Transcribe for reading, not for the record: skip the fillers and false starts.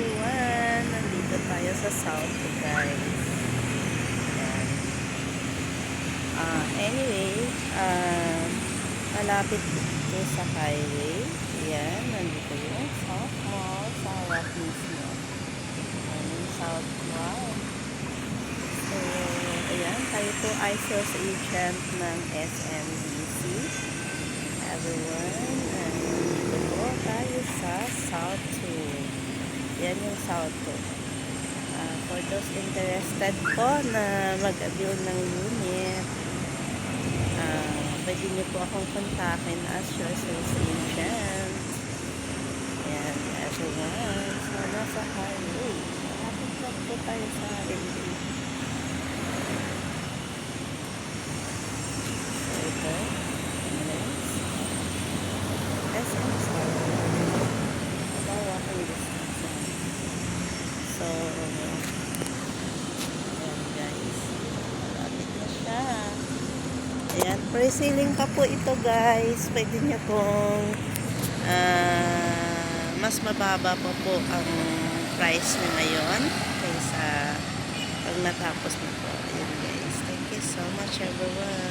everyone! Nandito tayo sa South, guys. Ayan. Anyway, malapit dito sa highway. Ayan, nandito yung South Mall sa harap mismo. Ayan, yung South Mall. So, ayan, tayo po ay sales agent ng SMBC. Everyone, nandito po tayo sa South 2. Yan yung South 2. For those interested po na mag-avail ng unit, pwede niyo po akong kontakin as your sales agent. Ayan, everyone. So, nasa highway. Malapit lang po tayo sa highway. So, ito. Next. SM South. About walking distance lang. So, ayan guys. Malapit na siya. Ayan, pre-selling pa po ito guys. Pwede nyo pong mas mababa pa po ang price nyo ngayon kaysa pag natapos na po. Ayan guys. Thank you so much everyone.